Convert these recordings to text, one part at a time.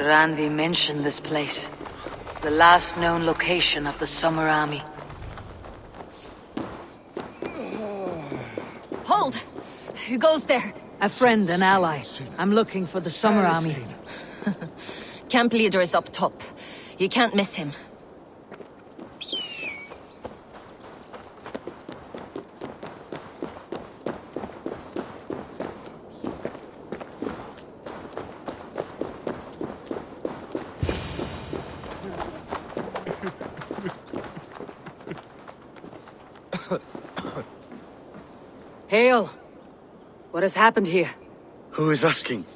Ranvi mentioned this place. The last known location of the Summer Army. Hold! Who goes there? A friend and ally. I'm looking for the Summer Army. Camp leader is up top. You can't miss him. Hail! What has happened here? Who is asking?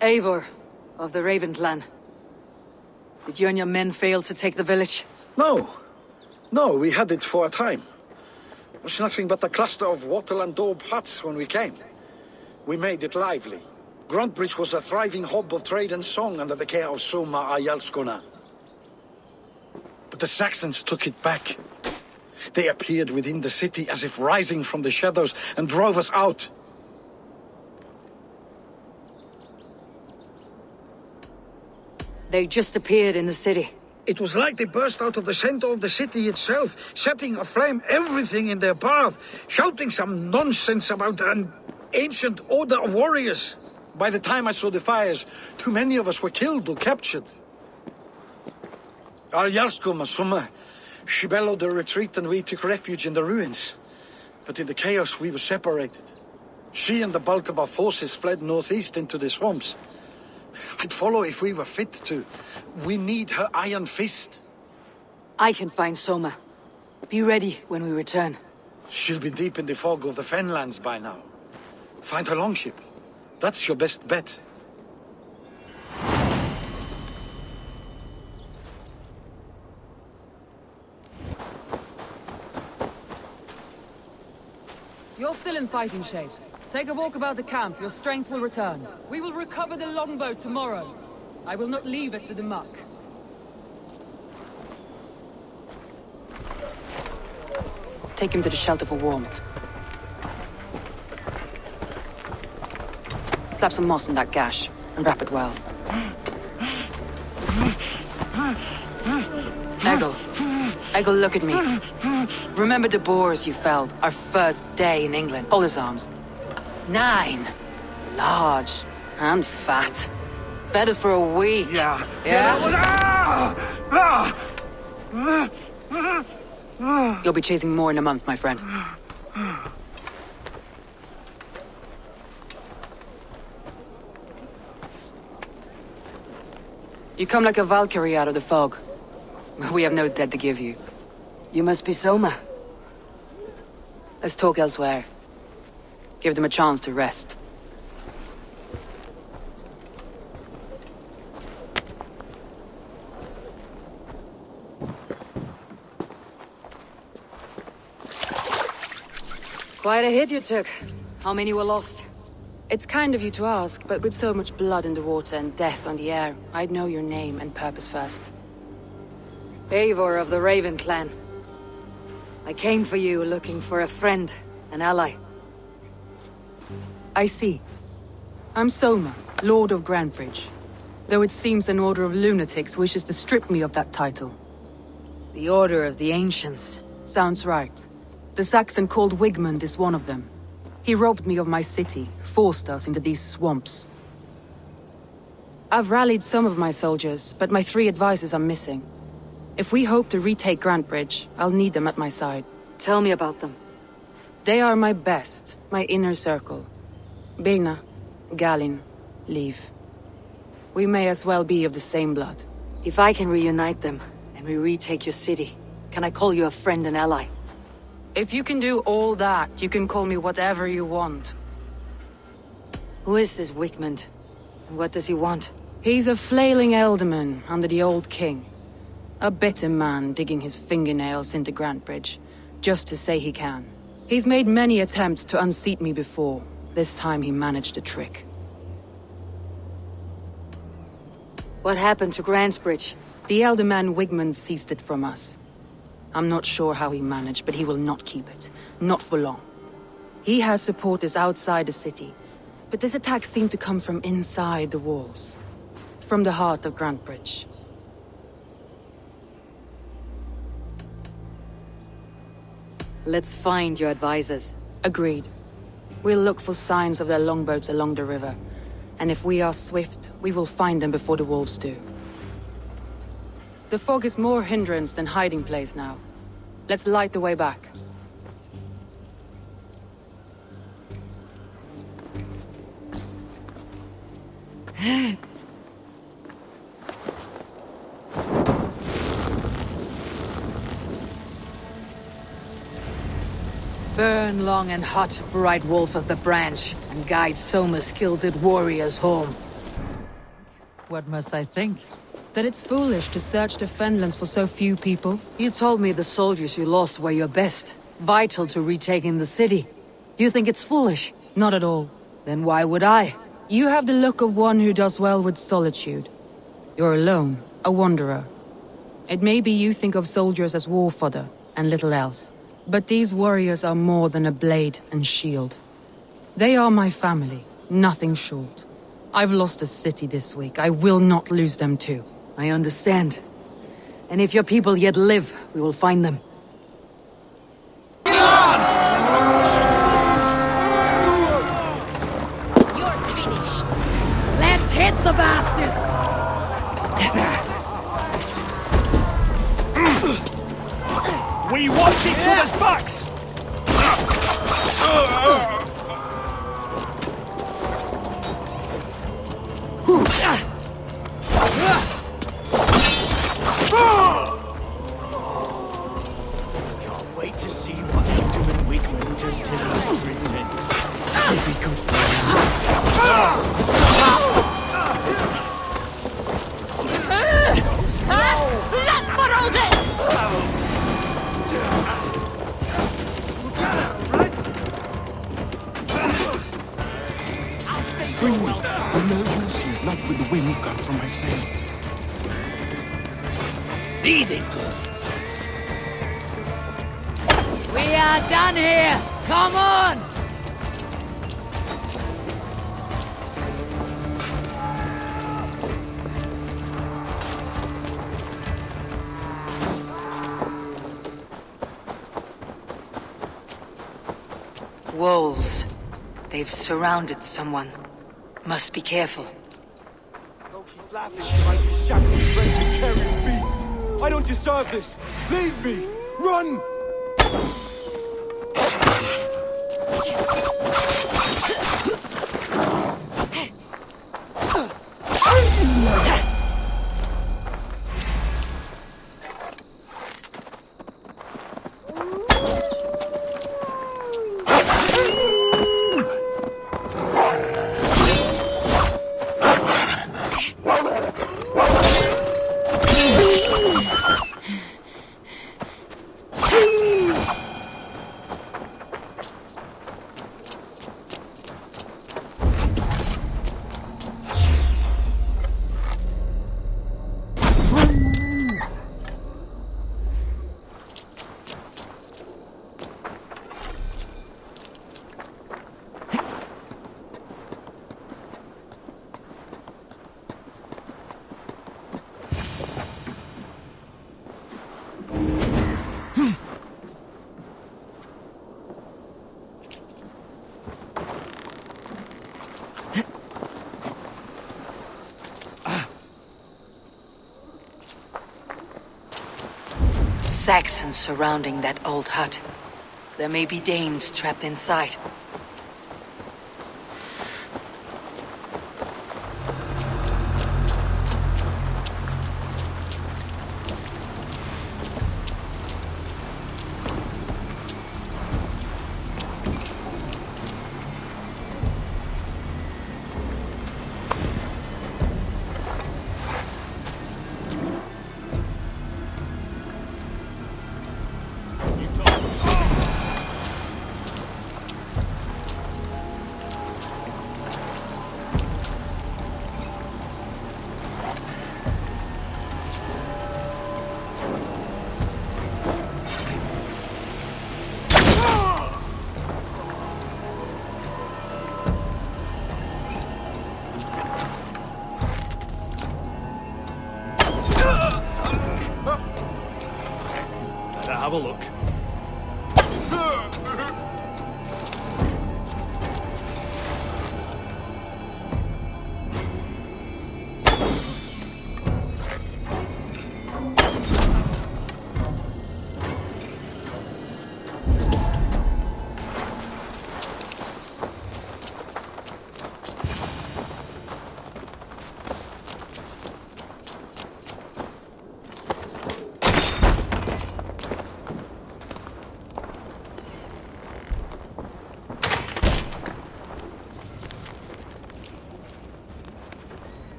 Eivor, of the Raven clan. Did you and your men fail to take the village? No. No, we had it for a time. It was nothing but a cluster of wattle and daub huts when we came. We made it lively. Gruntbridge was a thriving hub of trade and song under the care of Soma Ayalskona. But the Saxons took it back. They appeared within the city as if rising from the shadows and drove us out. They just appeared in the city. It was like they burst out of the center of the city itself, setting aflame everything in their path, shouting some nonsense about an ancient order of warriors. By the time I saw the fires, too many of us were killed or captured. Our Yarskoma, Soma, she bellowed a retreat and we took refuge in the ruins. But in the chaos we were separated. She and the bulk of our forces fled northeast into the swamps. I'd follow if we were fit to. We need her iron fist. I can find Soma. Be ready when we return. She'll be deep in the fog of the Fenlands by now. Find her longship. That's your best bet. You're still in fighting shape. Take a walk about the camp, your strength will return. We will recover the longbow tomorrow. I will not leave it to the muck. Take him to the shelter for warmth. Slap some moss in that gash, and wrap it well. Eggle, look at me. Remember the boars you felled, our first day in England? Hold his arms. 9. Large and fat. Fed us for a week. Yeah. You'll be chasing more in a month, my friend. You come like a Valkyrie out of the fog. We have no dead to give you. You must be Soma. Let's talk elsewhere. Give them a chance to rest. Quite a hit you took. How many were lost? It's kind of you to ask, but with so much blood in the water and death on the air, I'd know your name and purpose first. Eivor of the Raven clan. I came for you looking for a friend, an ally. I see. I'm Soma, Lord of Grantbridge. Though it seems an order of lunatics wishes to strip me of that title. The Order of the Ancients. Sounds right. The Saxon called Wigmund is one of them. He robbed me of my city, forced us into these swamps. I've rallied some of my soldiers, but my 3 advisors are missing. If we hope to retake Grantbridge, I'll need them at my side. Tell me about them. They are my best, my inner circle. Birna, Galin, Liv. We may as well be of the same blood. If I can reunite them, and we retake your city, can I call you a friend and ally? If you can do all that, you can call me whatever you want. Who is this Wigmund? And what does he want? He's a flailing elderman under the old king. A bitter man digging his fingernails into Grantbridge, just to say he can. He's made many attempts to unseat me before. This time he managed a trick. What happened to Grantbridge? The elder man Wigmund seized it from us. I'm not sure how he managed, but he will not keep it. Not for long. He has supporters outside the city, but this attack seemed to come from inside the walls. from the heart of Grantbridge. Let's find your advisors. Agreed. We'll look for signs of their longboats along the river. And if we are swift, we will find them before the wolves do. The fog is more hindrance than hiding place now. Let's light the way back. Burn long and hot, bright wolf of the branch, and guide Soma's gilded warriors home. What must I think? That it's foolish to search the Fenlands for so few people. You told me the soldiers you lost were your best, vital to retaking the city. Do you think it's foolish? Not at all. Then why would I? You have the look of one who does well with solitude. You're alone, a wanderer. It may be you think of soldiers as war fodder, and little else. But these warriors are more than a blade and shield. They are my family, nothing short. I've lost a city this week. I will not lose them too. I understand. And if your people yet live, we will find them. You're finished. Let's hit the bastards! We want each other's backs! Can't wait to see what they're doing with Winter's to these prisoners. If we could... Bring me. I'm no use here, not with the wind cut from my sails. Leading. We are done here! Come on! Wolves. They've surrounded someone. Must be careful. Loki's laughing like a shackled friend carrying beasts. I don't deserve this. Leave me. Run! Saxons surrounding that old hut. There may be Danes trapped inside. have a look.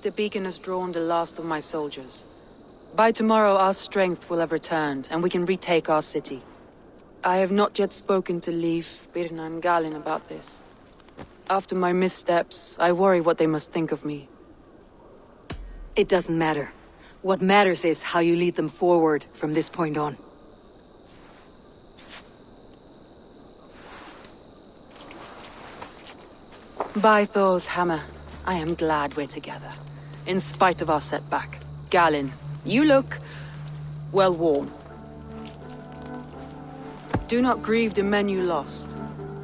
The beacon has drawn the last of my soldiers. By tomorrow our strength will have returned, and we can retake our city. I have not yet spoken to Leif, Birna and Galin about this. After my missteps, I worry what they must think of me. It doesn't matter. What matters is how you lead them forward from this point on. By Thor's hammer, I am glad we're together. In spite of our setback. Galin, you look... well worn. Do not grieve the men you lost.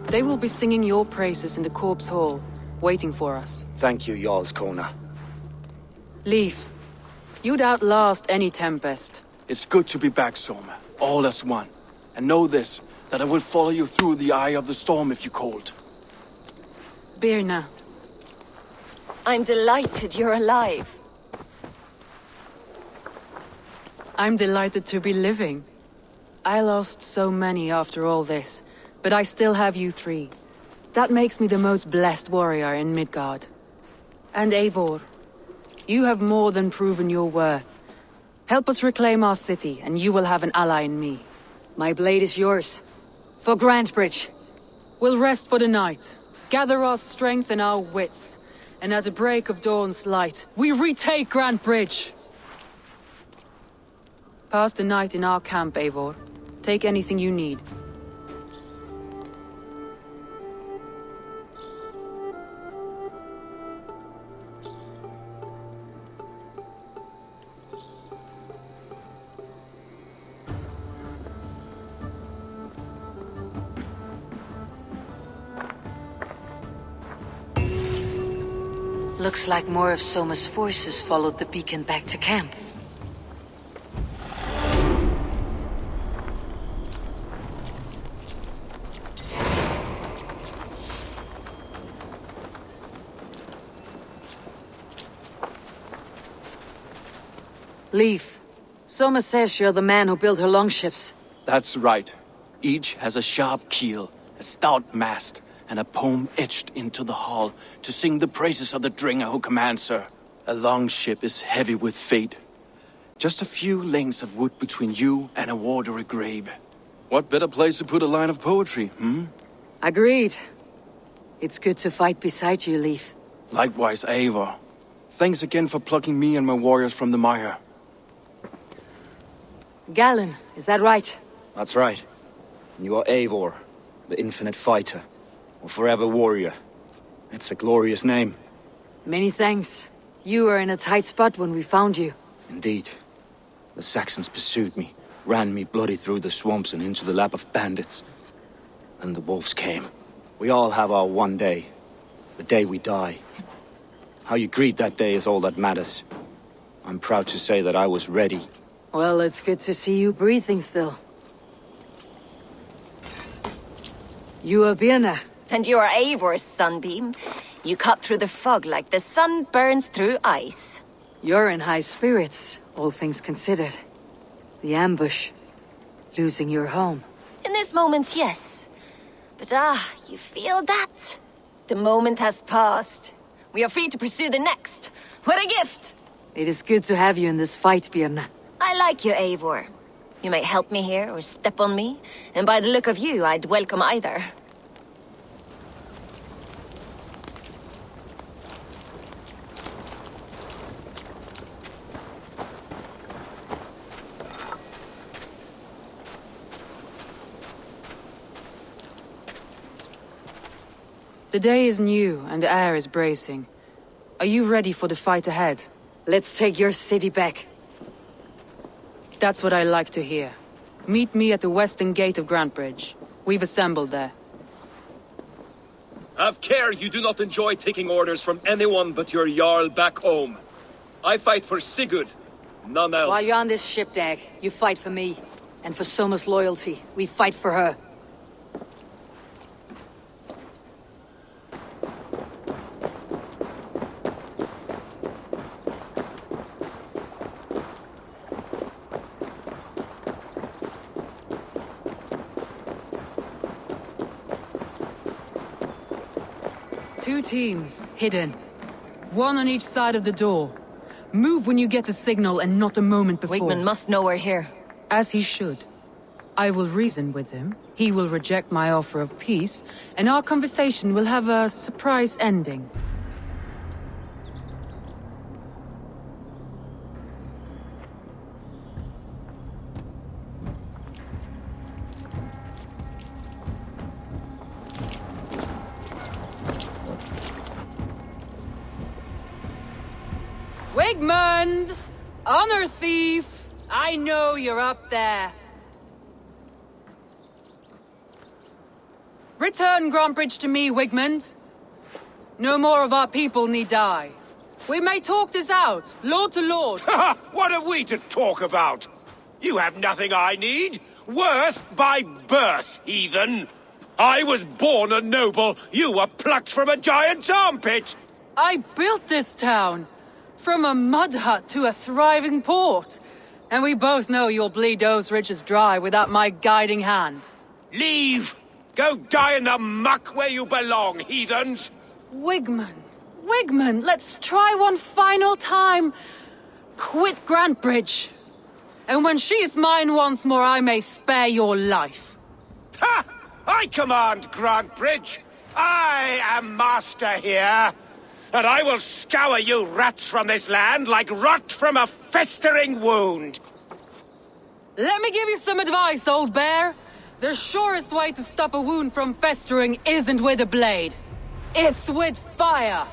They will be singing your praises in the Corpse Hall, waiting for us. Thank you, Jarl's Kona. Leif, you'd outlast any tempest. It's good to be back, Soma. All as one. And know this, that I will follow you through the eye of the storm if you called. Birna, I'm delighted you're alive. I'm delighted to be living. I lost so many after all this, but I still have you three. That makes me the most blessed warrior in Midgard. And Eivor, you have more than proven your worth. Help us reclaim our city, and you will have an ally in me. My blade is yours. For Grantebridge. We'll rest for the night, gather our strength and our wits, and at the break of dawn's light, we retake Grantebridge! Pass the night in our camp, Eivor. Take anything you need. Looks like more of Soma's forces followed the beacon back to camp. Leif, Soma says you're the man who built her longships. That's right. Each has a sharp keel, a stout mast, and a poem etched into the hull to sing the praises of the Dringer who commands her. A longship is heavy with fate. Just a few lengths of wood between you and a watery grave. What better place to put a line of poetry, Agreed. It's good to fight beside you, Leif. Likewise, Eivor. Thanks again for plucking me and my warriors from the mire. Galin, is that right? That's right. You are Eivor, the infinite fighter, or forever warrior. It's a glorious name. Many thanks. You were in a tight spot when we found you. Indeed. The Saxons pursued me, ran me bloody through the swamps and into the lap of bandits. Then the wolves came. We all have our one day. The day we die. How you greet that day is all that matters. I'm proud to say that I was ready. Well, it's good to see you breathing still. You are Birna. And you are Eivor's sunbeam. You cut through the fog like the sun burns through ice. You're in high spirits, all things considered. The ambush. Losing your home. In this moment, yes. But you feel that? The moment has passed. We are free to pursue the next. What a gift! It is good to have you in this fight, Birna. I like you, Eivor. You may help me here or step on me, and by the look of you, I'd welcome either. The day is new and the air is bracing. Are you ready for the fight ahead? Let's take your city back. That's what I like to hear. Meet me at the western gate of Grantbridge. We've assembled there. Have care you do not enjoy taking orders from anyone but your Jarl back home. I fight for Sigurd, none else. While you're on this ship, Dag, you fight for me. And for Soma's loyalty, we fight for her. Two teams, hidden. One on each side of the door. Move when you get the signal and not a moment before. Wigman must know we're here. As he should. I will reason with him. He will reject my offer of peace, and our conversation will have a surprise ending. Wigmund! Honor thief! I know you're up there. Return Grantbridge to me, Wigmund. No more of our people need die. We may talk this out, lord to lord. What have we to talk about? You have nothing I need. Worth by birth, heathen. I was born a noble. You were plucked from a giant's armpit. I built this town. From a mud hut to a thriving port. And we both know you'll bleed those riches dry without my guiding hand. Leave! Go die in the muck where you belong, heathens! Wigmund, let's try one final time. Quit Grantbridge. And when she is mine once more, I may spare your life. Ha! I command Grantbridge. I am master here. And I will scour you rats from this land like rot from a festering wound. Let me give you some advice, old bear. The surest way to stop a wound from festering isn't with a blade. It's with fire.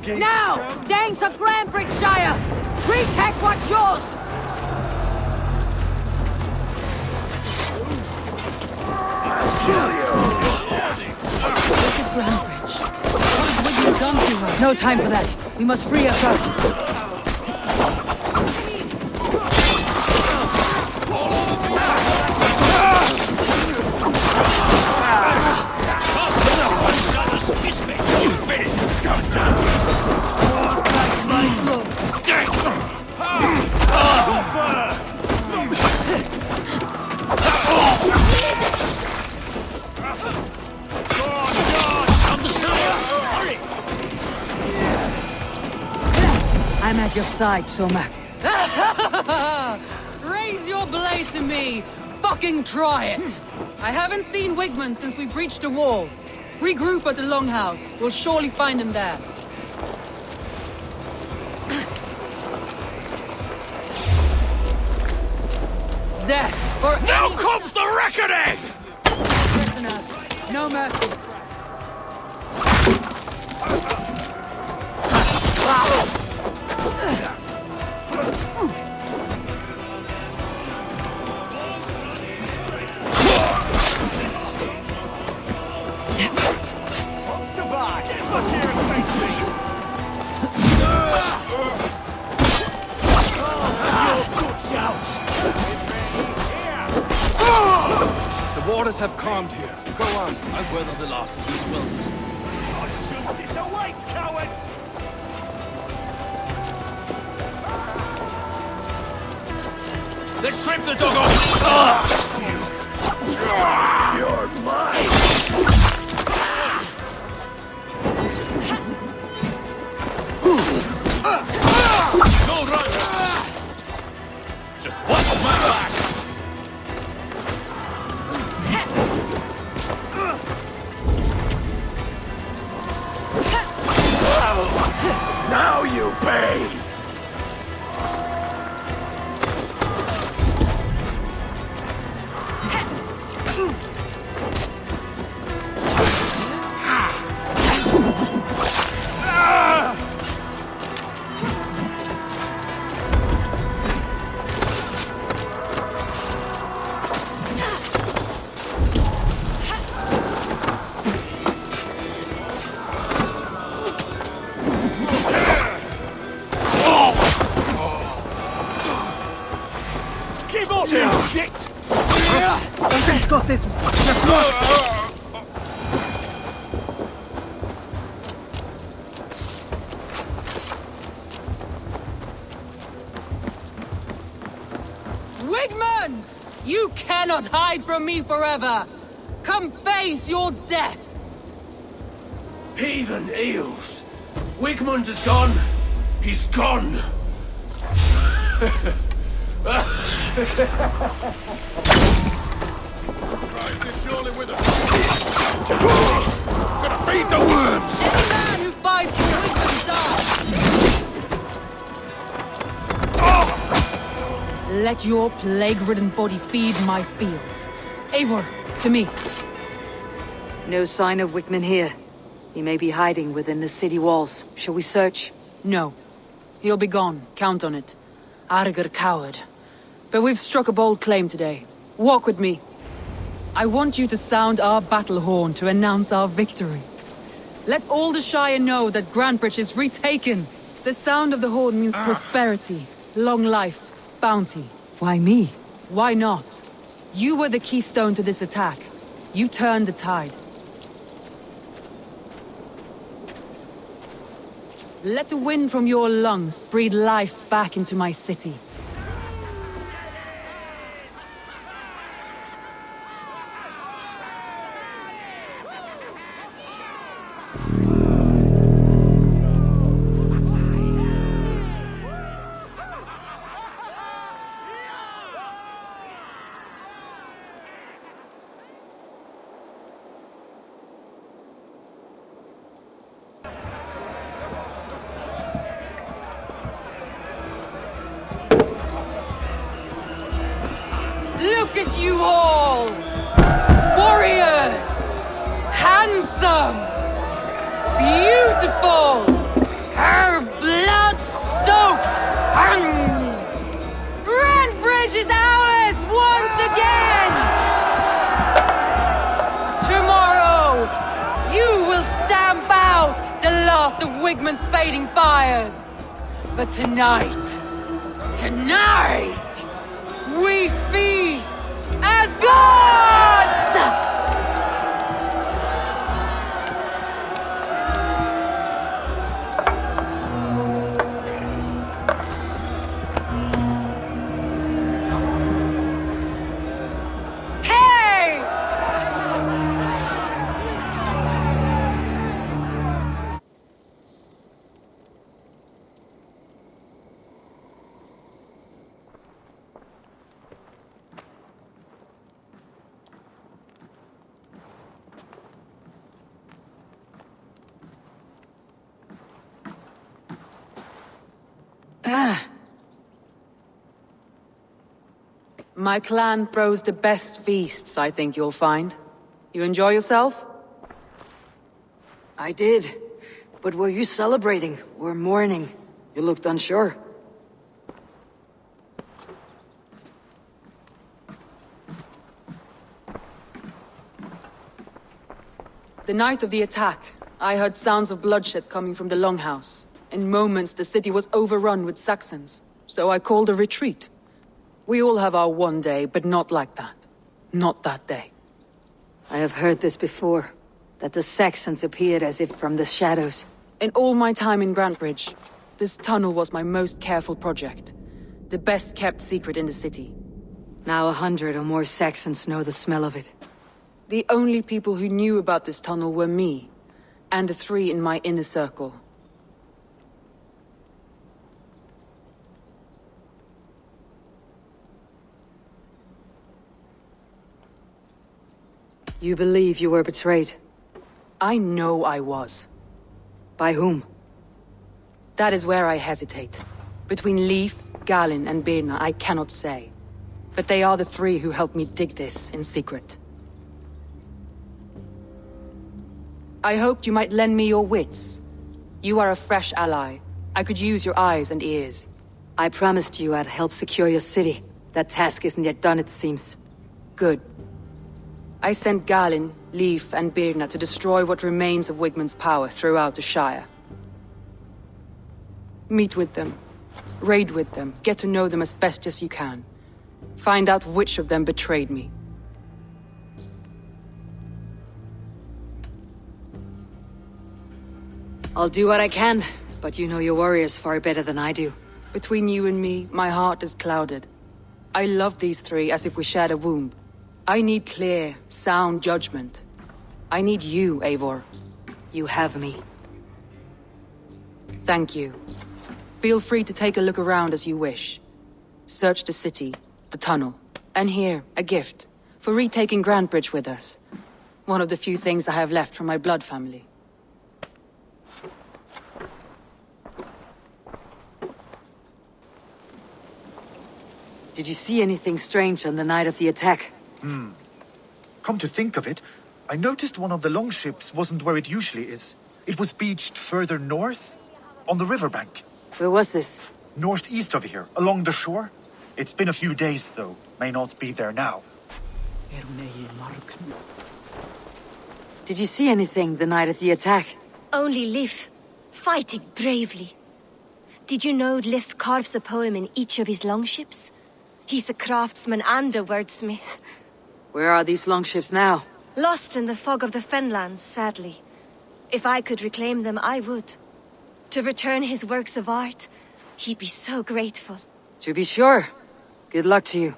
Now! Danes of Grantbridgeshire! Retake what's yours! Look at Grantbridge. What has Wigmund done to her? No time for that. We must free her first. I'm at your side, Soma. Raise your blade to me! Fucking try it! I haven't seen Wigmund since we breached the wall. Regroup at the Longhouse. We'll surely find him there. Death for Now comes the reckoning! Prisoners, no mercy. The waters have calmed here. Go on, I'll weather the last of these wells. Justice awaits, coward! Let's strip the dog off! You're mine! No run! Just watch my back! Now you pay! way! Give up, you shit! Something's got this. Wigmund! You cannot hide from me forever! Come face your death! Heathen eels! Wigmund is gone! He's gone! Right, this surely with us. Gonna feed the worms! Any man who fights for Wigmund dies! Let your plague-ridden body feed my fields. Eivor, to me. No sign of Wickman here. He may be hiding within the city walls. Shall we search? No. He'll be gone, count on it. Arger coward. But we've struck a bold claim today. Walk with me. I want you to sound our battle horn to announce our victory. Let all the Shire know that Grantbridge is retaken. The sound of the horn means prosperity, long life, bounty. Why me? Why not? You were the keystone to this attack. You turned the tide. Let the wind from your lungs breathe life back into my city. Look at you all! Warriors! Handsome! Beautiful! Her blood-soaked! Grantbridge is ours once again! Tomorrow, you will stamp out the last of Wigmund's fading fires! But tonight, we feast as gods! Hey! My clan throws the best feasts, I think you'll find. You enjoy yourself? I did. But were you celebrating or mourning? You looked unsure. The night of the attack, I heard sounds of bloodshed coming from the Longhouse. In moments, the city was overrun with Saxons, so I called a retreat. We all have our one day, but not like that. Not that day. I have heard this before, that the Saxons appeared as if from the shadows. In all my time in Grantbridge, this tunnel was my most careful project. The best kept secret in the city. Now 100 or more Saxons know the smell of it. The only people who knew about this tunnel were me, and the 3 in my inner circle. You believe you were betrayed? I know I was. By whom? That is where I hesitate. Between Leif, Galin, and Birna, I cannot say. But they are the three who helped me dig this in secret. I hoped you might lend me your wits. You are a fresh ally. I could use your eyes and ears. I promised you I'd help secure your city. That task isn't yet done, it seems. Good. I sent Galin, Leif, and Birna to destroy what remains of Wigmund's power throughout the Shire. Meet with them. Raid with them. Get to know them as best as you can. Find out which of them betrayed me. I'll do what I can, but you know your warriors far better than I do. Between you and me, my heart is clouded. I love these three as if we shared a womb. I need clear, sound judgment. I need you, Eivor. You have me. Thank you. Feel free to take a look around as you wish. Search the city, the tunnel, and here, a gift, for retaking Grantebridge with us. One of the few things I have left from my blood family. Did you see anything strange on the night of the attack? Come to think of it, I noticed one of the longships wasn't where it usually is. It was beached further north, on the riverbank. Where was this? Northeast of here, along the shore. It's been a few days, though. May not be there now. Did you see anything the night of the attack? Only Lif, fighting bravely. Did you know Lif carves a poem in each of his longships? He's a craftsman and a wordsmith. Where are these longships now? Lost in the fog of the Fenlands, sadly. If I could reclaim them, I would. To return his works of art, he'd be so grateful. To be sure. Good luck to you.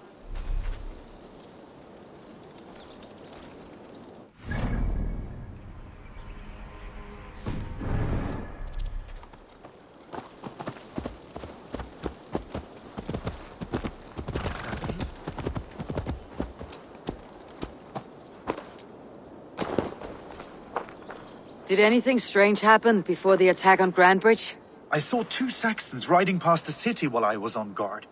Did anything strange happen before the attack on Grantebridge? I saw two Saxons riding past the city while I was on guard.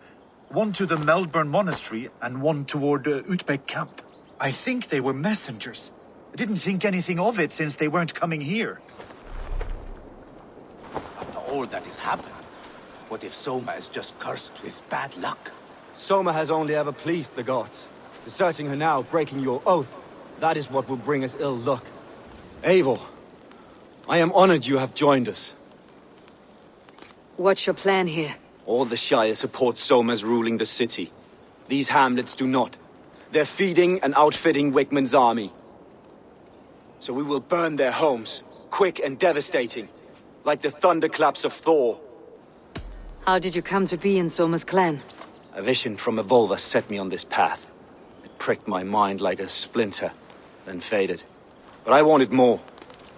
One to the Melbourne Monastery and one toward Utbeck Camp. I think they were messengers. I didn't think anything of it since they weren't coming here. After all that has happened, what if Soma is just cursed with bad luck? Soma has only ever pleased the gods. Deserting her now, breaking your oath, that is what will bring us ill luck. Eivor, I am honored you have joined us. What's your plan here? All the Shire support Soma's ruling the city. These hamlets do not. They're feeding and outfitting Wigmund's army. So we will burn their homes, quick and devastating, like the thunderclaps of Thor. How did you come to be in Soma's clan? A vision from Evolva set me on this path. It pricked my mind like a splinter, then faded. But I wanted more.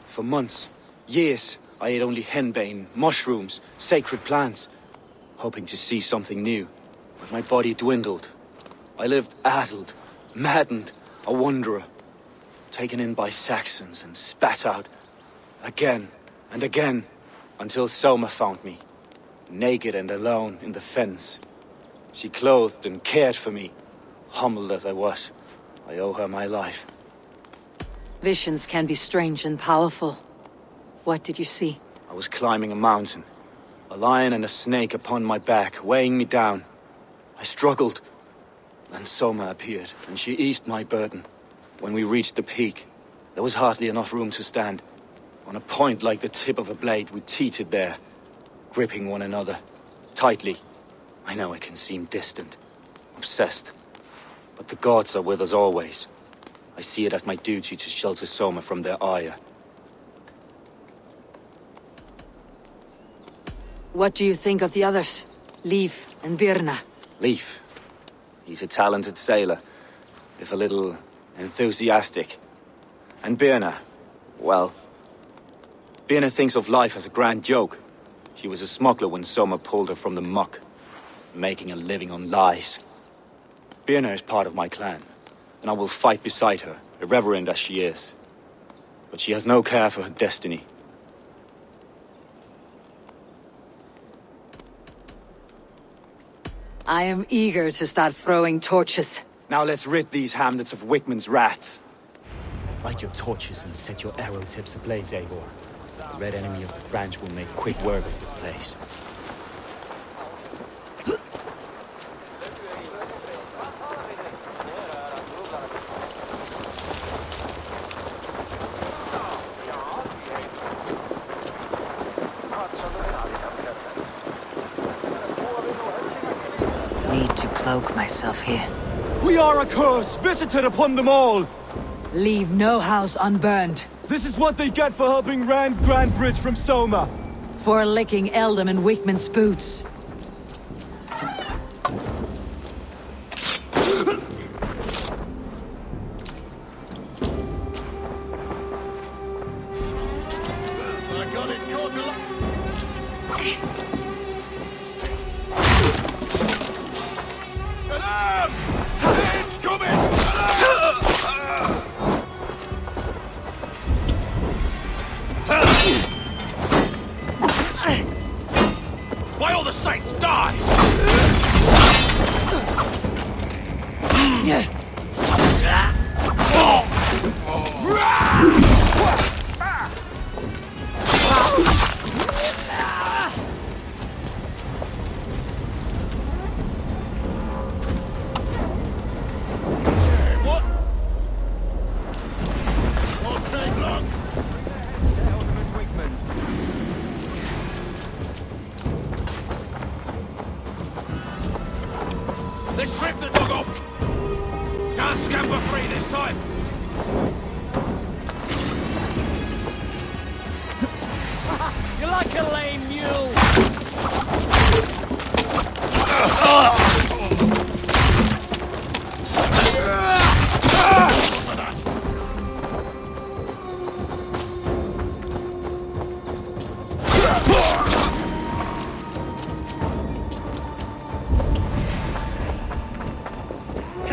For months, years, I ate only henbane, mushrooms, sacred plants, hoping to see something new. But my body dwindled. I lived addled, maddened, a wanderer, taken in by Saxons and spat out again and again, until Soma found me, naked and alone in the fens. She clothed and cared for me, humbled as I was. I owe her my life. Visions can be strange and powerful. What did you see? I was climbing a mountain, a lion and a snake upon my back, weighing me down. I struggled. Then Soma appeared, and she eased my burden. When we reached the peak, there was hardly enough room to stand. On a point like the tip of a blade, we teetered there, gripping one another, tightly. I know it can seem distant, obsessed, but the gods are with us always. I see it as my duty to shelter Soma from their ire. What do you think of the others? Leif and Birna? Leif. He's a talented sailor, if a little enthusiastic. And Birna, well, Birna thinks of life as a grand joke. She was a smuggler when Soma pulled her from the muck, making a living on lies. Birna is part of my clan, and I will fight beside her, irreverent as she is. But she has no care for her destiny. I am eager to start throwing torches. Now let's rid these hamlets of Wickman's rats. Light your torches and set your arrow tips ablaze, Eivor. The red enemy of the branch will make quick work of this place. Need to cloak myself here. We are a curse visited upon them all! Leave no house unburned. This is what they get for helping Rand Grandbridge from Soma! For licking Eldom and Wickman's boots. Why all the saints die? What? Won't take long. Let's strip the dog off! Can't scamper free this time! You're like a lame mule!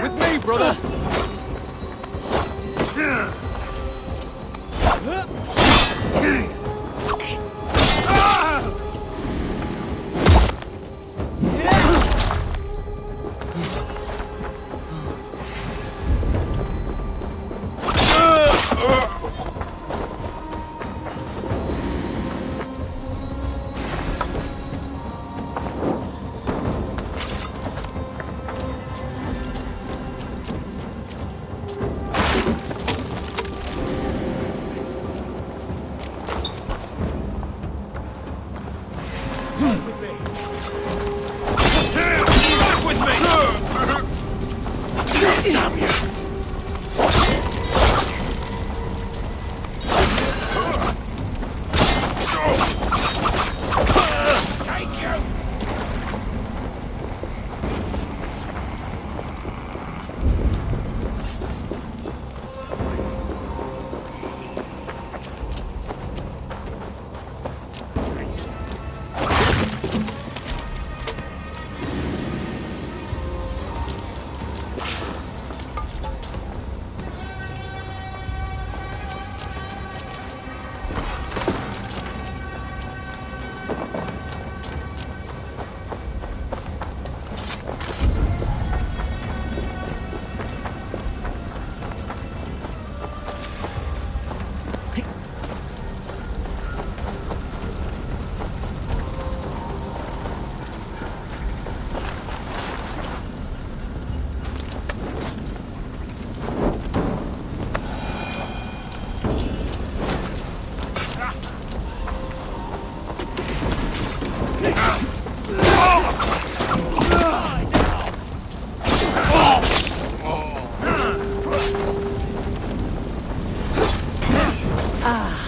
With me, brother! Damn you! Take you!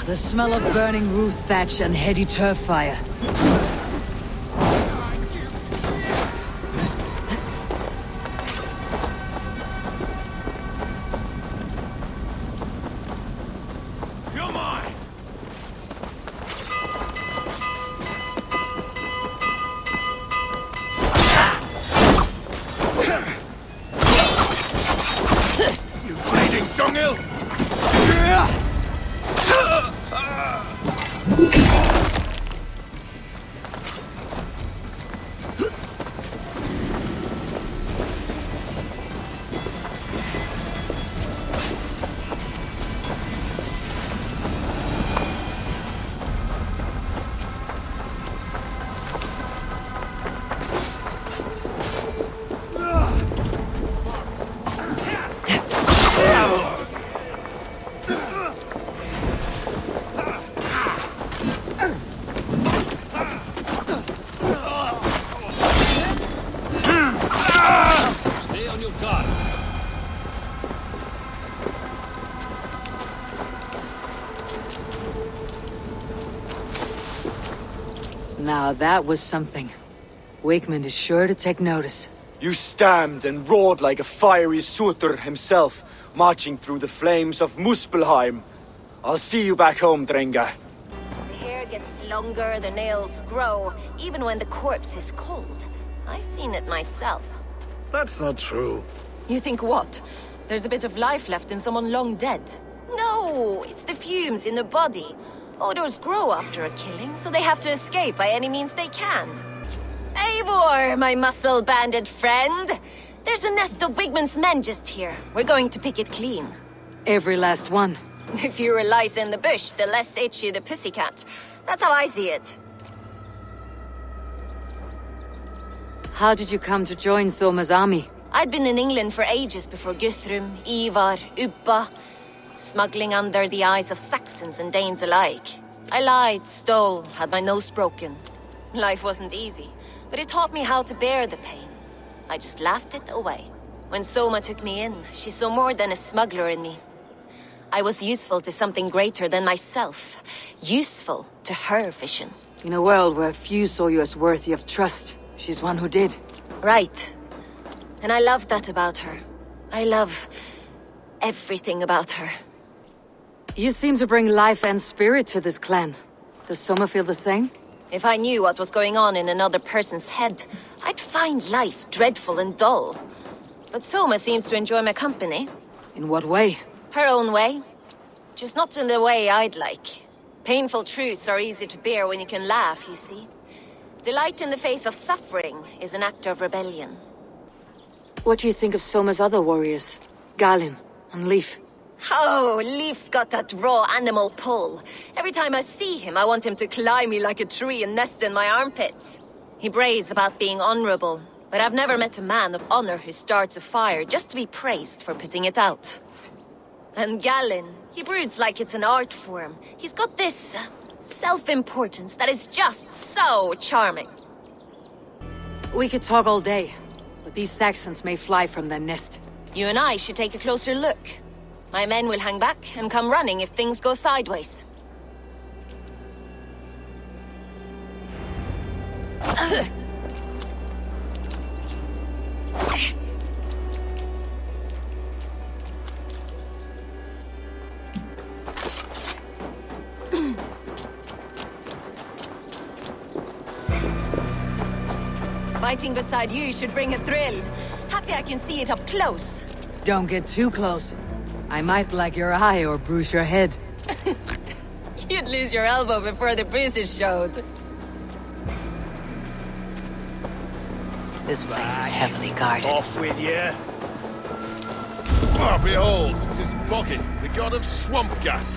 The smell of burning roof thatch and heady turf fire. You're mine! You bleeding dunghill! God. Now that was something. Wakeman is sure to take notice. You stamped and roared like a fiery Surtur himself, marching through the flames of Muspelheim. I'll see you back home, Drenga. The hair gets longer, the nails grow, even when the corpse is cold. I've seen it myself. That's not true. You think what? There's a bit of life left in someone long dead? No, it's the fumes in the body. Odors grow after a killing, so they have to escape by any means they can. Eivor, my muscle-banded friend! There's a nest of Wigman's men just here. We're going to pick it clean. Every last one. The fewer lice in the bush, the less itchy the pussycat. That's how I see it. How did you come to join Soma's army? I'd been in England for ages before Guthrum, Ivar, Ubba, smuggling under the eyes of Saxons and Danes alike. I lied, stole, had my nose broken. Life wasn't easy, but it taught me how to bear the pain. I just laughed it away. When Soma took me in, she saw more than a smuggler in me. I was useful to something greater than myself. Useful to her vision. In a world where few saw you as worthy of trust, she's one who did. Right. And I love that about her. I love everything about her. You seem to bring life and spirit to this clan. Does Soma feel the same? If I knew what was going on in another person's head, I'd find life dreadful and dull. But Soma seems to enjoy my company. In what way? Her own way. Just not in the way I'd like. Painful truths are easy to bear when you can laugh, you see. Delight in the face of suffering is an act of rebellion. What do you think of Soma's other warriors? Galin and Leif? Oh, Leif's got that raw animal pull. Every time I see him, I want him to climb me like a tree and nest in my armpits. He brays about being honorable, but I've never met a man of honor who starts a fire just to be praised for putting it out. And Galin, he broods like it's an art form. He's got this self-importance that is just so charming. We could talk all day, but these Saxons may fly from their nest. You and I should take a closer look. My men will hang back and come running if things go sideways. Fighting beside you should bring a thrill. Happy I can see it up close. Don't get too close. I might black your eye or bruise your head. You'd lose your elbow before the bruises showed. This place is heavily guarded. Off with you. Ah, behold, 'tis Boggy, the god of swamp gas.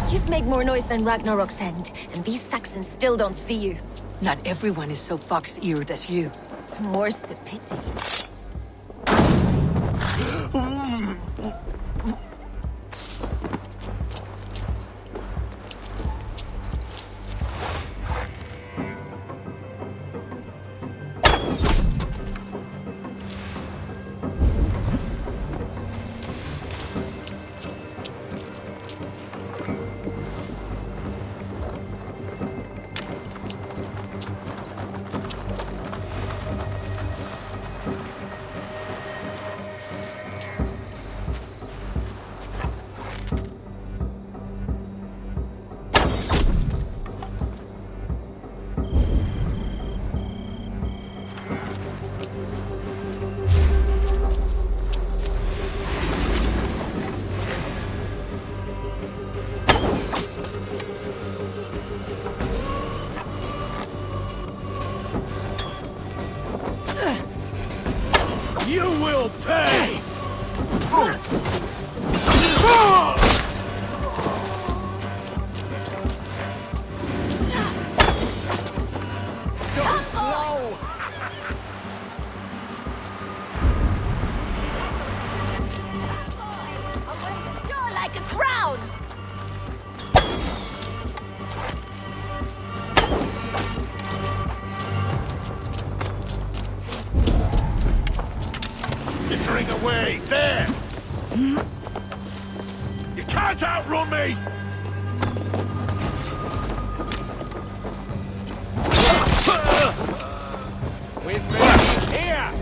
You've made more noise than Ragnarok's end, and these Saxons still don't see you. Not everyone is so fox-eared as you. More's the pity. will pay! So slow! You're like a crown! Skittering away! There! You can't outrun me! With me! Here!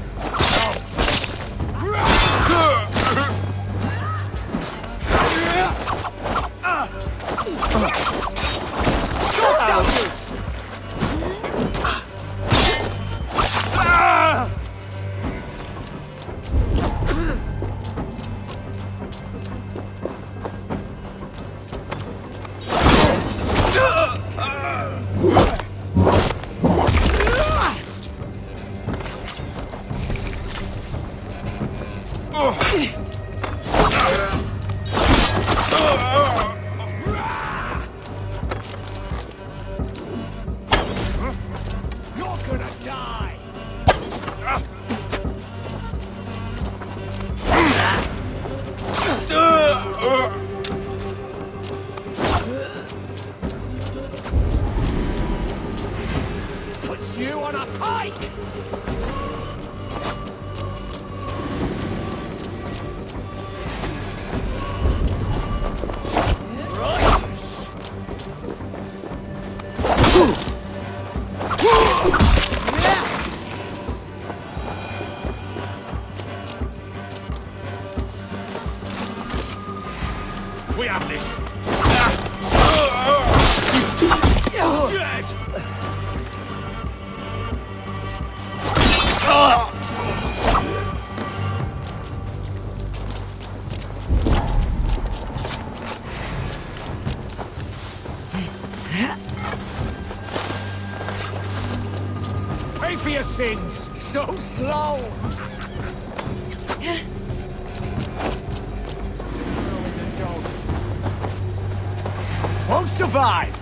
You're gonna die! Put you on a pike! We have this! Dead! Pay for your sins! So slow! Won't survive!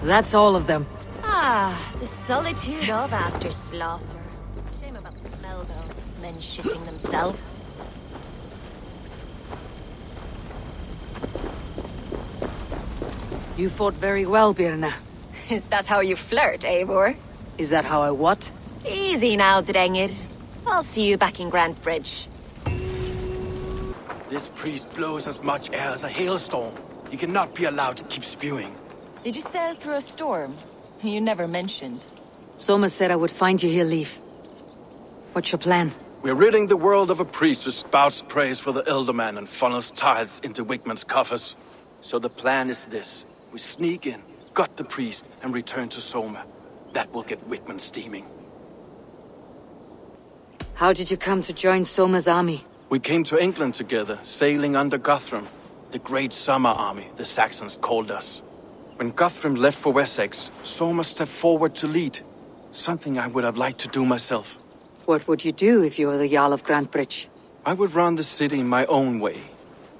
That's all of them. Ah, the solitude of after slaughter. Shame about the smell, though. Men shitting themselves. You fought very well, Birna. Is that how you flirt, Eivor? Is that how I what? Easy now, Drengir. I'll see you back in Grand Bridge. This priest blows as much air as a hailstorm. He cannot be allowed to keep spewing. Did you sail through a storm? You never mentioned. Soma said I would find you here, Leaf. What's your plan? We're ridding the world of a priest who spouts praise for the Elderman and funnels tithes into Wigman's coffers. So the plan is this. We sneak in, gut the priest, and return to Soma. That will get Wigman steaming. How did you come to join Soma's army? We came to England together, sailing under Guthrum. The great summer army, the Saxons called us. When Guthrum left for Wessex, Soma stepped forward to lead. Something I would have liked to do myself. What would you do if you were the Jarl of Grantebridge? I would run the city in my own way.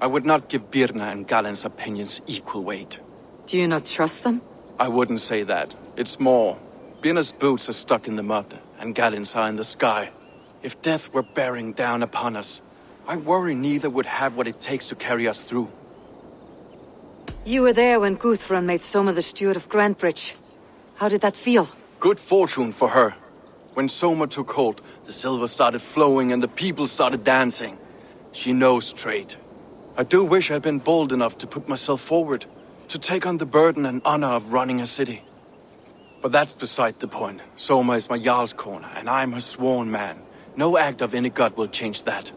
I would not give Birna and Galen's opinions equal weight. Do you not trust them? I wouldn't say that. It's more. Biena's boots are stuck in the mud, and Galen's are in the sky. If death were bearing down upon us, I worry neither would have what it takes to carry us through. You were there when Guthrun made Soma the steward of Grantbridge. How did that feel? Good fortune for her. When Soma took hold, the silver started flowing and the people started dancing. She knows trade. I do wish I'd been bold enough to put myself forward, to take on the burden and honor of running a city. But that's beside the point. Soma is my Jarl's corner, and I'm her sworn man. No act of any god will change that.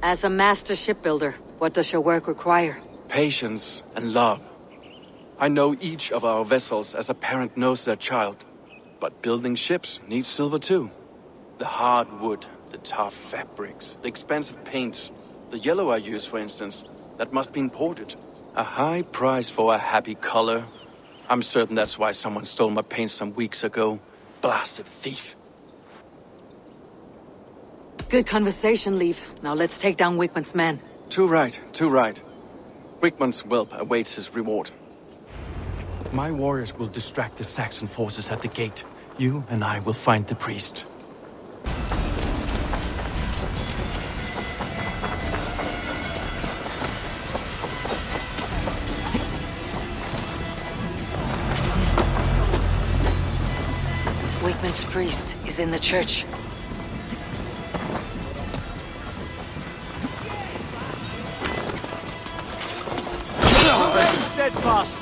As a master shipbuilder, what does your work require? Patience and love. I know each of our vessels as a parent knows their child. But building ships needs silver too. The hard wood, the tough fabrics, the expensive paints, the yellow I use, for instance, that must be imported. A high price for a happy color. I'm certain that's why someone stole my paint some weeks ago. Blasted thief. Good conversation, Leaf. Now let's take down Wigmund's men. Too right, too right. Wigmund's whelp awaits his reward. My warriors will distract the Saxon forces at the gate. You and I will find the priest. Wigmund's priest is in the church. Steadfast.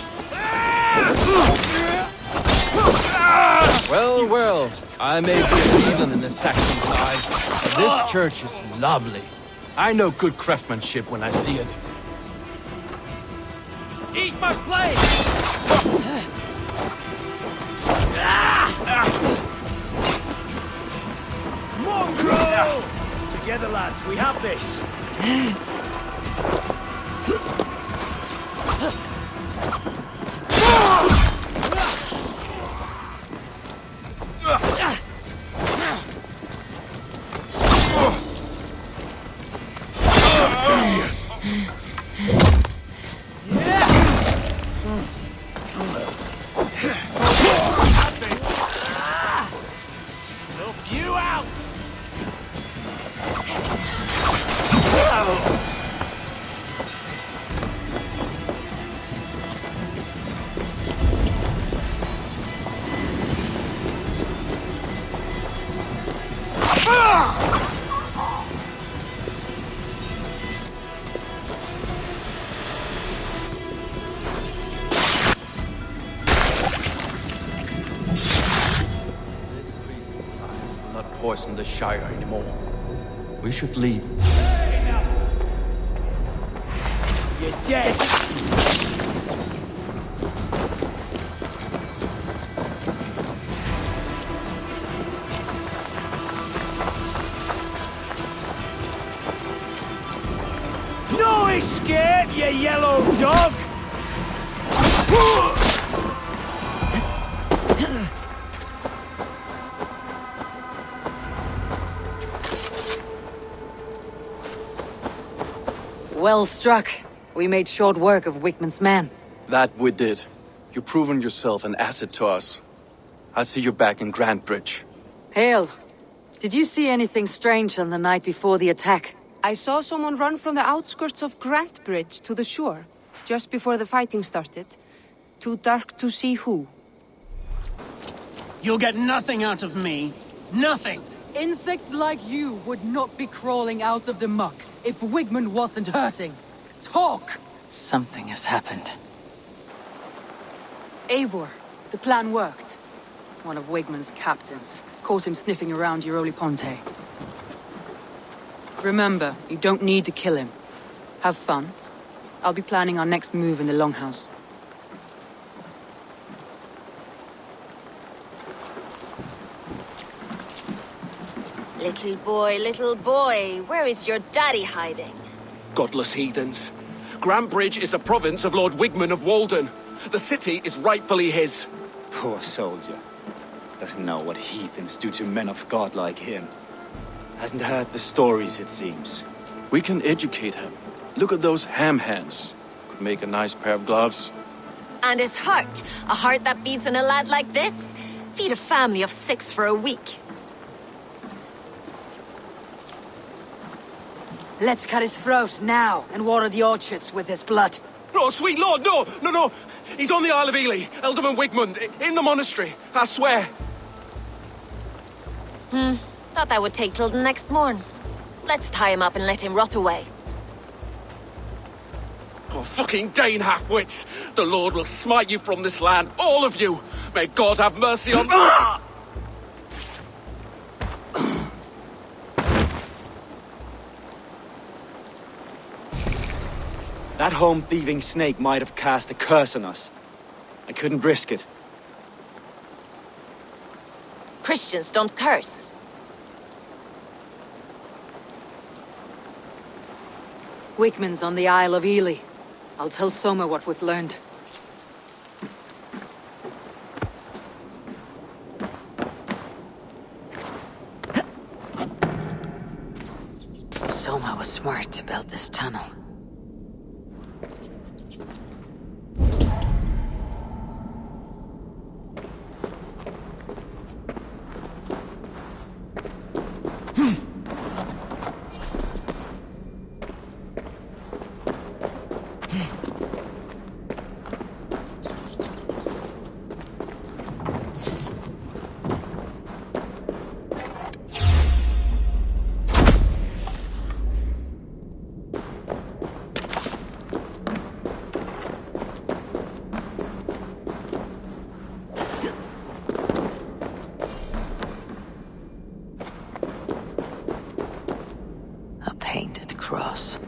Well, well, I may be a heathen in the Saxon's eyes, but this church is lovely. I know good craftsmanship when I see it. Eat my blade! Mongrel! Together, lads, we have this. Snuff you out! Poison the Shire anymore. We should leave. You're dead! No escape, you yellow dog! Well struck. We made short work of Wigmund's men. That we did. You've proven yourself an asset to us. I'll see you back in Grantbridge. Hale, did you see anything strange on the night before the attack? I saw someone run from the outskirts of Grantbridge to the shore, just before the fighting started. Too dark to see who. You'll get nothing out of me. Nothing! Insects like you would not be crawling out of the muck if Wigmund wasn't hurting. Talk! Something has happened. Eivor, the plan worked. One of Wigmund's captains. Caught him sniffing around Euroli Ponte. Remember, you don't need to kill him. Have fun. I'll be planning our next move in the Longhouse. Little boy, where is your daddy hiding? Godless heathens. Grantbridge is a province of Lord Wigmund of Walden. The city is rightfully his. Poor soldier. Doesn't know what heathens do to men of God like him. Hasn't heard the stories, it seems. We can educate him. Look at those ham hands. Could make a nice pair of gloves. And his heart, a heart that beats in a lad like this, feed a family of 6 for a week. Let's cut his throat now and water the orchards with his blood. No, sweet lord, no, no, no. He's on the Isle of Ely, Ealdorman Wigmund, in the monastery, I swear. Thought that would take till the next morn. Let's tie him up and let him rot away. Oh, fucking Dane halfwits! The Lord will smite you from this land, all of you! May God have mercy on... That home-thieving snake might have cast a curse on us. I couldn't risk it. Christians don't curse. Wigmund's on the Isle of Ely. I'll tell Soma what we've learned. Soma was smart to build this tunnel. Cross.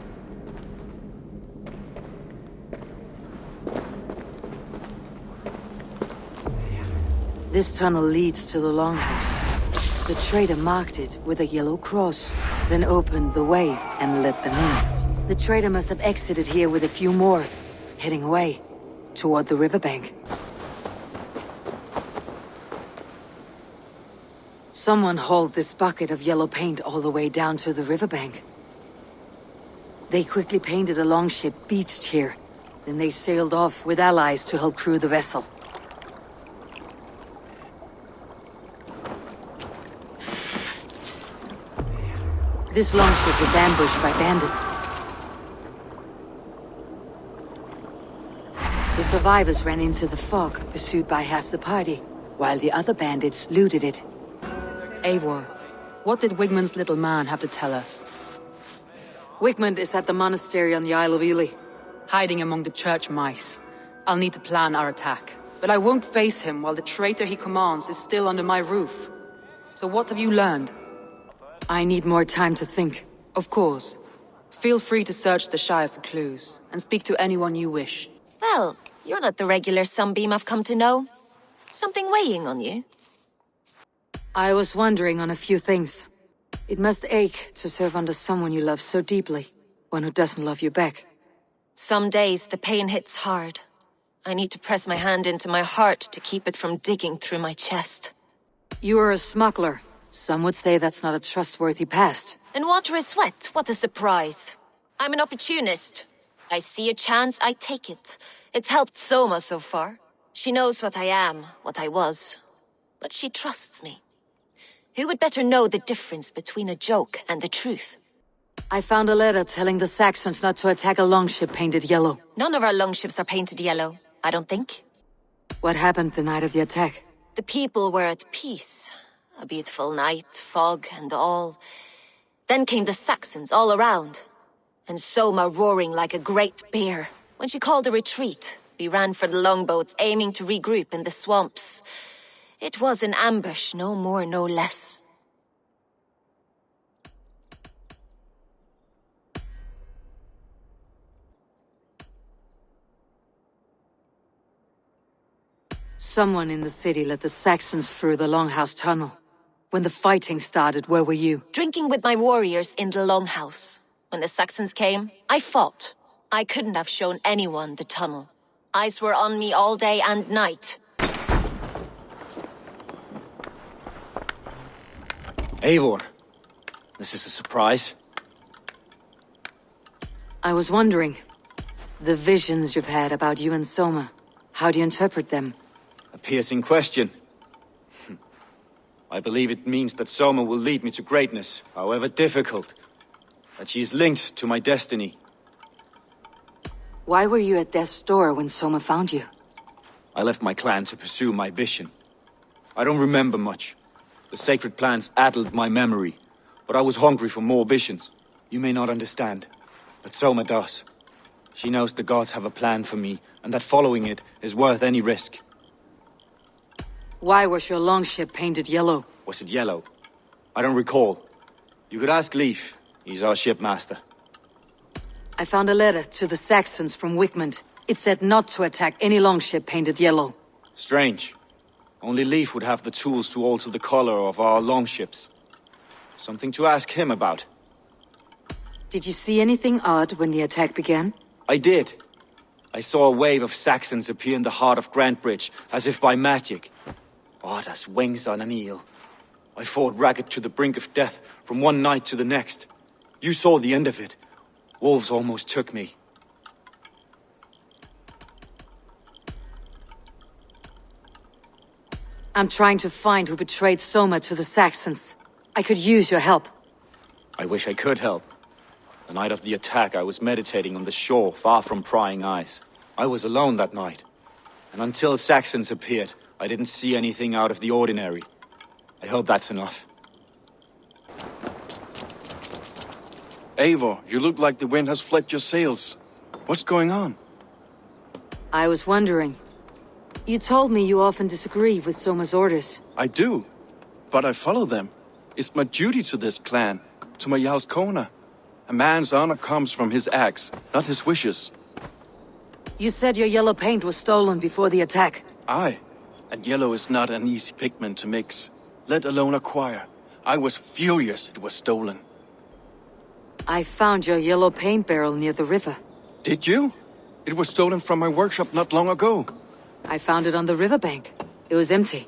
This tunnel leads to the Longhouse. The trader marked it with a yellow cross, then opened the way and let them in. The trader must have exited here with a few more, heading away toward the riverbank. Someone hauled this bucket of yellow paint all the way down to the riverbank. They quickly painted a longship beached here. Then they sailed off with allies to help crew the vessel. This longship was ambushed by bandits. The survivors ran into the fog, pursued by half the party, while the other bandits looted it. Eivor, what did Wigmund's little man have to tell us? Wigmund is at the monastery on the Isle of Ely. Hiding among the church mice. I'll need to plan our attack. But I won't face him while the traitor he commands is still under my roof. So what have you learned? I need more time to think. Of course. Feel free to search the Shire for clues, and speak to anyone you wish. Well, you're not the regular sunbeam I've come to know. Something weighing on you? I was wondering on a few things. It must ache to serve under someone you love so deeply, one who doesn't love you back. Some days the pain hits hard. I need to press my hand into my heart to keep it from digging through my chest. You are a smuggler. Some would say that's not a trustworthy past. And water is wet, what a surprise. I'm an opportunist. I see a chance, I take it. It's helped Soma so far. She knows what I am, what I was. But she trusts me. Who would better know the difference between a joke and the truth? I found a letter telling the Saxons not to attack a longship painted yellow. None of our longships are painted yellow, I don't think. What happened the night of the attack? The people were at peace. A beautiful night, fog and all. Then came the Saxons all around. And Soma roaring like a great bear. When she called a retreat, we ran for the longboats, aiming to regroup in the swamps. It was an ambush, no more, no less. Someone in the city let the Saxons through the Longhouse tunnel. When the fighting started, where were you? Drinking with my warriors in the Longhouse. When the Saxons came, I fought. I couldn't have shown anyone the tunnel. Eyes were on me all day and night. Eivor, this is a surprise. I was wondering. The visions you've had about you and Soma. How do you interpret them? A piercing question. I believe it means that Soma will lead me to greatness, however difficult. That she is linked to my destiny. Why were you at death's door when Soma found you? I left my clan to pursue my vision. I don't remember much. The sacred plants addled my memory, but I was hungry for more visions. You may not understand, but Soma does. She knows the gods have a plan for me, and that following it is worth any risk. Why was your longship painted yellow? Was it yellow? I don't recall. You could ask Leif. He's our shipmaster. I found a letter to the Saxons from Wickmund. It said not to attack any longship painted yellow. Strange. Only Leif would have the tools to alter the color of our longships. Something to ask him about. Did you see anything odd when the attack began? I did. I saw a wave of Saxons appear in the heart of Grantbridge, as if by magic. Odd as wings on an eel. I fought ragged to the brink of death from one night to the next. You saw the end of it. Wolves almost took me. I'm trying to find who betrayed Soma to the Saxons. I could use your help. I wish I could help. The night of the attack, I was meditating on the shore, far from prying eyes. I was alone that night. And until Saxons appeared, I didn't see anything out of the ordinary. I hope that's enough. Eivor, you look like the wind has flecked your sails. What's going on? I was wondering. You told me you often disagree with Soma's orders. I do, but I follow them. It's my duty to this clan, to my Jarl's Kona. A man's honor comes from his acts, not his wishes. You said your yellow paint was stolen before the attack. Aye, and yellow is not an easy pigment to mix, let alone acquire. I was furious it was stolen. I found your yellow paint barrel near the river. Did you? It was stolen from my workshop not long ago. I found it on the riverbank. It was empty.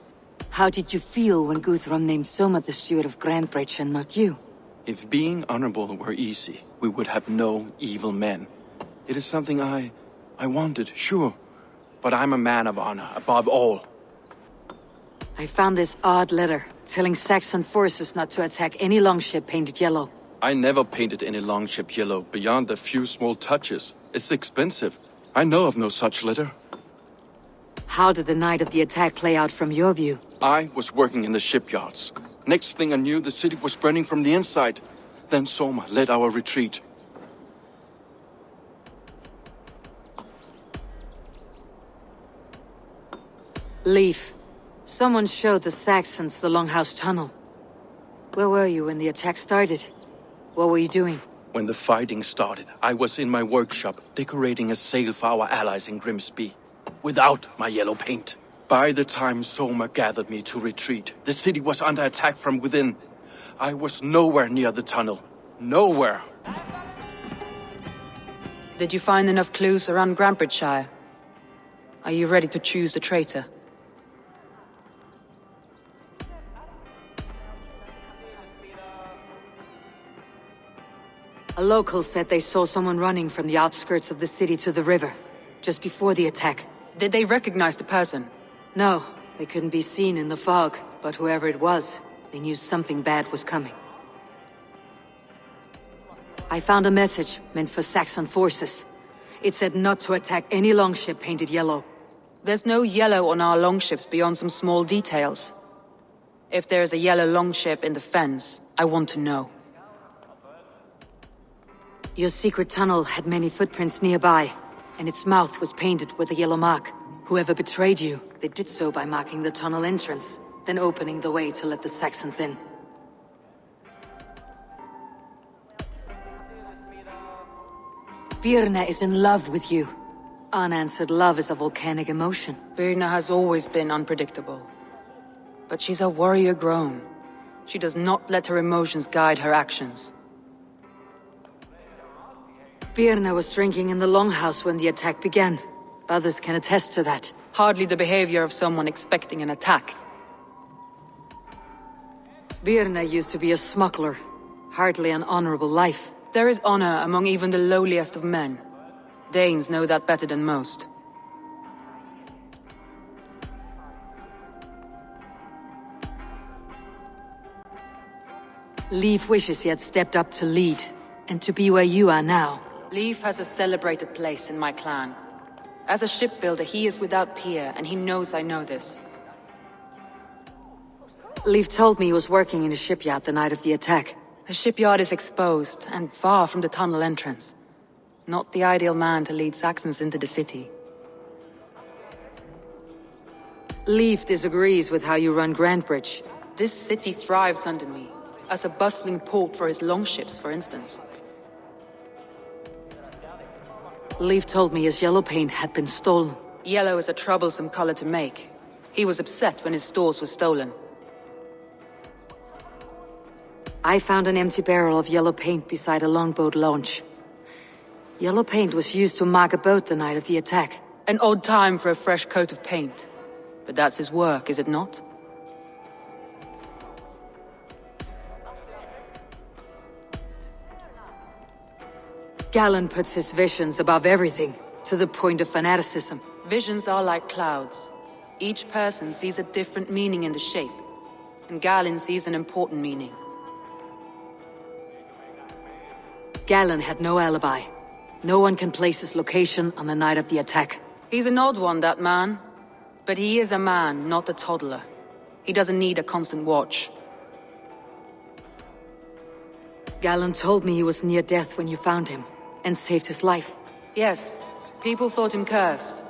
How did you feel when Guthrum named Soma the steward of Grantbridge and not you? If being honorable were easy, we would have no evil men. It is something I wanted, sure. But I'm a man of honor, above all. I found this odd letter, telling Saxon forces not to attack any longship painted yellow. I never painted any longship yellow, beyond a few small touches. It's expensive. I know of no such letter. How did the night of the attack play out from your view? I was working in the shipyards. Next thing I knew, the city was burning from the inside. Then Soma led our retreat. Leif. Someone showed the Saxons the Longhouse Tunnel. Where were you when the attack started? What were you doing? When the fighting started, I was in my workshop, decorating a sail for our allies in Grimsby. Without my yellow paint. By the time Soma gathered me to retreat, the city was under attack from within. I was nowhere near the tunnel. Nowhere. Did you find enough clues around Grantbridgeshire? Are you ready to choose the traitor? A local said they saw someone running from the outskirts of the city to the river, just before the attack. Did they recognize the person? No, they couldn't be seen in the fog, but whoever it was, they knew something bad was coming. I found a message meant for Saxon forces. It said not to attack any longship painted yellow. There's no yellow on our longships beyond some small details. If there's a yellow longship in the fens, I want to know. Your secret tunnel had many footprints nearby, and its mouth was painted with a yellow mark. Whoever betrayed you, they did so by marking the tunnel entrance, then opening the way to let the Saxons in. Birna is in love with you. Unanswered love is a volcanic emotion. Birna has always been unpredictable. But she's a warrior grown. She does not let her emotions guide her actions. Birna was drinking in the longhouse when the attack began. Others can attest to that. Hardly the behavior of someone expecting an attack. Birna used to be a smuggler. Hardly an honorable life. There is honor among even the lowliest of men. Danes know that better than most. Leif wishes he had stepped up to lead, and to be where you are now. Leif has a celebrated place in my clan. As a shipbuilder, he is without peer, and he knows I know this. Leif told me he was working in a shipyard the night of the attack. The shipyard is exposed, and far from the tunnel entrance. Not the ideal man to lead Saxons into the city. Leif disagrees with how you run Grantbridge. This city thrives under me, as a bustling port for his longships, for instance. Leif told me his yellow paint had been stolen. Yellow is a troublesome color to make. He was upset when his stores were stolen. I found an empty barrel of yellow paint beside a longboat launch. Yellow paint was used to mark a boat the night of the attack. An odd time for a fresh coat of paint. But that's his work, is it not? Galen puts his visions above everything, to the point of fanaticism. Visions are like clouds. Each person sees a different meaning in the shape, and Galen sees an important meaning. Galen had no alibi. No one can place his location on the night of the attack. He's an odd one, that man. But he is a man, not a toddler. He doesn't need a constant watch. Galen told me he was near death when you found him, and saved his life. Yes, people thought him cursed.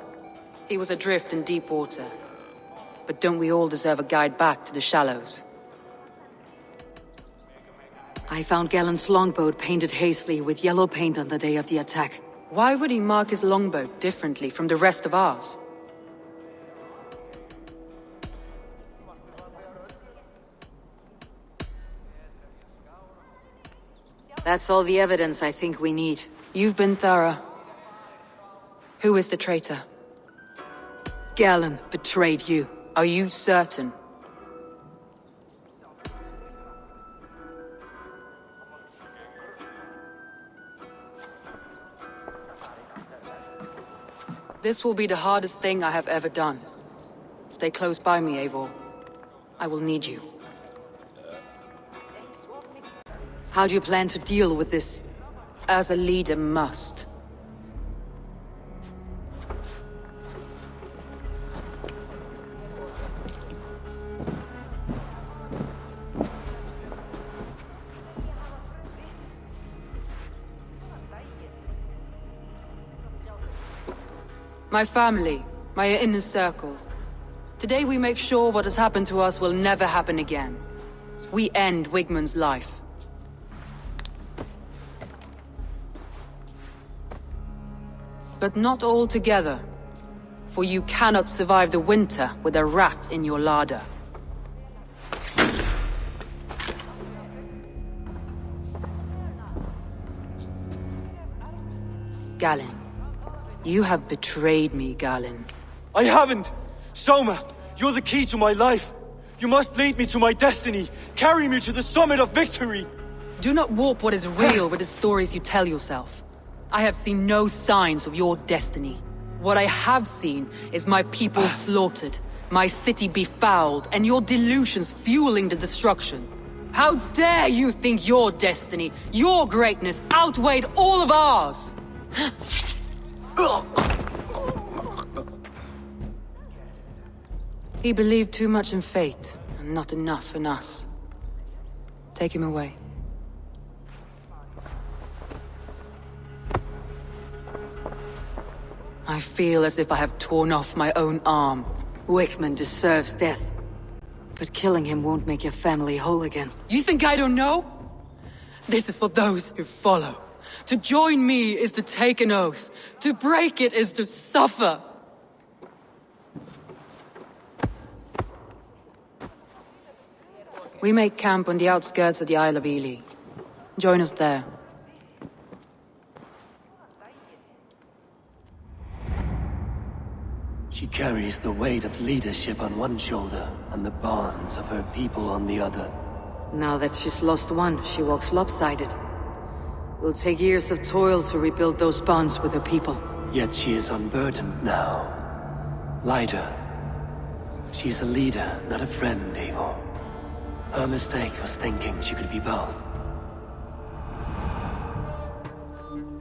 He was adrift in deep water. But don't we all deserve a guide back to the shallows? I found Galen's longboat painted hazily with yellow paint on the day of the attack. Why would he mark his longboat differently from the rest of ours? That's all the evidence I think we need. You've been thorough. Who is the traitor? Galen betrayed you. Are you certain? This will be the hardest thing I have ever done. Stay close by me, Eivor. I will need you. How do you plan to deal with this? As a leader must. My family, my inner circle. Today we make sure what has happened to us will never happen again. We end Wigmund's life. But not all together. For you cannot survive the winter with a rat in your larder. Galen. You have betrayed me, Galen. I haven't! Soma, you're the key to my life. You must lead me to my destiny. Carry me to the summit of victory. Do not warp what is real with the stories you tell yourself. I have seen no signs of your destiny. What I have seen is my people slaughtered, my city befouled, and your delusions fueling the destruction. How dare you think your destiny, your greatness, outweighed all of ours? He believed too much in fate, and not enough in us. Take him away. I feel as if I have torn off my own arm. Wigmund deserves death. But killing him won't make your family whole again. You think I don't know? This is for those who follow. To join me is to take an oath. To break it is to suffer. We make camp on the outskirts of the Isle of Ely. Join us there. She carries the weight of leadership on one shoulder and the bonds of her people on the other. Now that she's lost one, she walks lopsided. It'll take years of toil to rebuild those bonds with her people. Yet she is unburdened now. Lighter. She's a leader, not a friend, Eivor. Her mistake was thinking she could be both.